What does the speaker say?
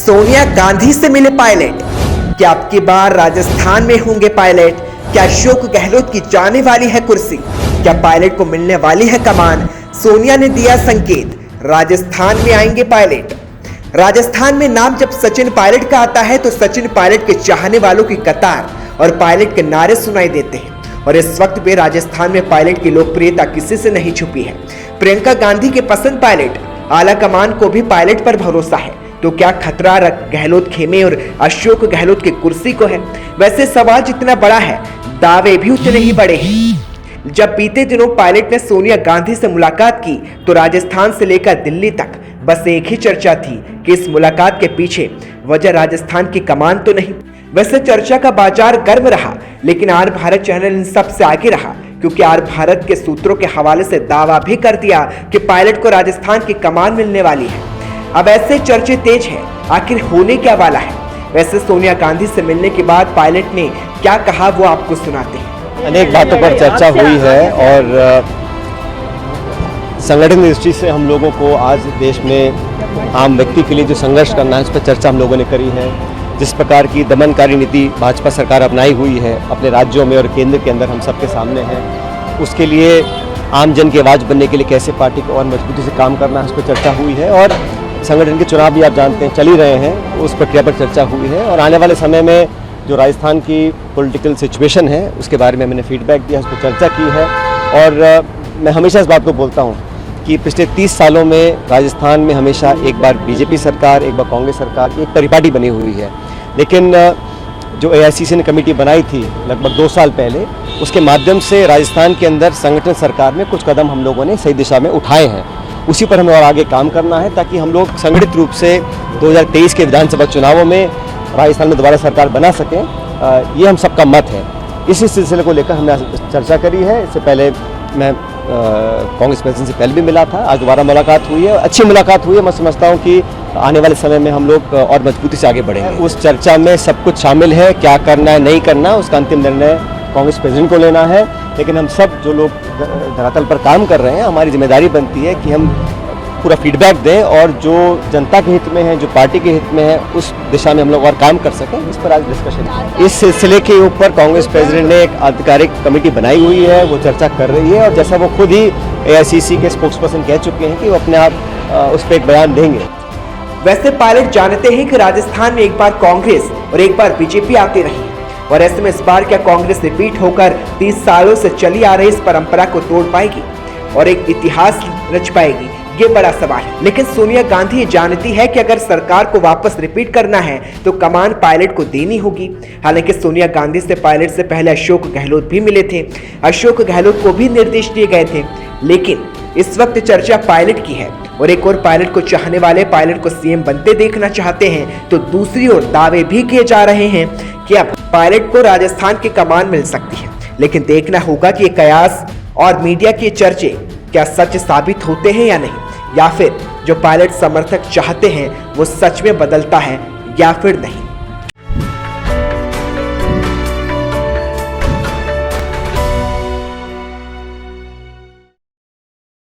सोनिया गांधी से मिले पायलट। क्या अब की बार राजस्थान में होंगे पायलट? क्या अशोक गहलोत की जाने वाली है कुर्सी? क्या पायलट को मिलने वाली है कमान? सोनिया ने दिया संकेत, राजस्थान में आएंगे पायलट। राजस्थान में नाम जब सचिन पायलट का आता है तो सचिन पायलट के चाहने वालों की कतार और पायलट के नारे सुनाई देते हैं। और इस वक्त भी राजस्थान में पायलट की लोकप्रियता किसी से नहीं छुपी है। प्रियंका गांधी के पसंद पायलट, आला कमान को भी पायलट पर भरोसा है। तो क्या खतरा गहलोत खेमे और अशोक गहलोत की कुर्सी को है? वैसे सवाल जितना बड़ा है, दावे भी उतने ही बड़े हैं। जब बीते दिनों पायलट ने सोनिया गांधी से मुलाकात की तो राजस्थान से लेकर दिल्ली तक बस एक ही चर्चा थी कि इस मुलाकात के पीछे वजह राजस्थान की कमान तो नहीं। वैसे चर्चा का बाजार गर्म रहा, लेकिन आर भारत चैनल इन सबसे आगे रहा, क्योंकि आर भारत के सूत्रों के हवाले से दावा भी कर दिया कि पायलट को राजस्थान की कमान मिलने वाली है। अब ऐसे चर्चे तेज हैं, आखिर होने क्या वाला है? वैसे सोनिया गांधी से मिलने के बाद पायलट ने क्या कहा वो आपको सुनाते हैं। अनेक बातों पर चर्चा हुई है और संगठन दृष्टि से हम लोगों को आज देश में आम व्यक्ति के लिए जो संघर्ष करना है उस पर चर्चा हम लोगों ने करी है। जिस प्रकार की दमनकारी नीति भाजपा सरकार अपनाई हुई है अपने राज्यों में और केंद्र के अंदर हम सबके सामने है, उसके लिए आम जन की आवाज़ बनने के लिए कैसे पार्टी को और मजबूती से काम करना है उस पर चर्चा हुई है। और संगठन के चुनाव भी आप जानते हैं चल ही रहे हैं, उस प्रक्रिया पर चर्चा हुई है। और आने वाले समय में जो राजस्थान की पॉलिटिकल सिचुएशन है उसके बारे में मैंने फीडबैक दिया, उस पर चर्चा की है। और मैं हमेशा इस बात को बोलता हूँ कि पिछले 30 सालों में राजस्थान में हमेशा एक बार बीजेपी सरकार, एक बार कांग्रेस सरकार, एक परिपाटी बनी हुई है। लेकिन जो AICC ने कमेटी बनाई थी लगभग 2 साल पहले, उसके माध्यम से राजस्थान के अंदर संगठन सरकार में कुछ कदम हम लोगों ने सही दिशा में उठाए हैं। उसी पर हमें और आगे काम करना है ताकि हम लोग संगठित रूप से 2023 के विधानसभा चुनावों में राजस्थान में दोबारा सरकार बना सकें। ये हम सबका मत है। इसी सिलसिले को लेकर हमने चर्चा करी है। इससे पहले मैं कांग्रेस प्रेसिडेंट से पहले भी मिला था, आज दोबारा मुलाकात हुई है, अच्छी मुलाकात हुई है। मैं समझता हूँ कि आने वाले समय में हम लोग और मजबूती से आगे बढ़ेंगे। उस चर्चा में सब कुछ शामिल है, क्या करना है नहीं करना उसका अंतिम निर्णय कांग्रेस प्रेसिडेंट को लेना है। लेकिन हम सब जो लोग धरातल पर काम कर रहे हैं, हमारी जिम्मेदारी बनती है कि हम पूरा फीडबैक दें और जो जनता के हित में है, जो पार्टी के हित में है, उस दिशा में हम लोग और काम कर सकें। इस पर आज डिस्कशन है। इस सिलसिले के ऊपर कांग्रेस प्रेसिडेंट ने एक आधिकारिक कमेटी बनाई हुई है, वो चर्चा कर रही है। और जैसा वो खुद ही AICC के स्पोक्स पर्सन कह चुके हैं कि वो अपने आप उस पर एक बयान देंगे। वैसे पायलट जानते हैं कि राजस्थान में एक बार कांग्रेस और एक बार बीजेपी आती रही, और ऐसे में इस बार क्या कांग्रेस रिपीट होकर 30 सालों से चली आ रही इस परंपरा को तोड़ पाएगी और एक इतिहास रच पाएगी? ये बड़ा सवाल है। लेकिन सोनिया गांधी ये जानती है कि अगर सरकार को वापस रिपीट करना है तो कमान पायलट को देनी होगी। हालांकि सोनिया गांधी से पायलट से पहले अशोक गहलोत भी मिले थे, अशोक गहलोत को भी निर्देश दिए गए थे। लेकिन इस वक्त चर्चा पायलट की है और एक और पायलट को चाहने वाले पायलट को CM बनते देखना चाहते हैं, तो दूसरी ओर दावे भी किए जा रहे हैं कि अब पायलट को राजस्थान की कमान मिल सकती है। लेकिन देखना होगा कि कयास और मीडिया के चर्चे क्या सच साबित होते हैं या नहीं, या फिर जो पायलट समर्थक चाहते हैं वो सच में बदलता है या फिर नहीं।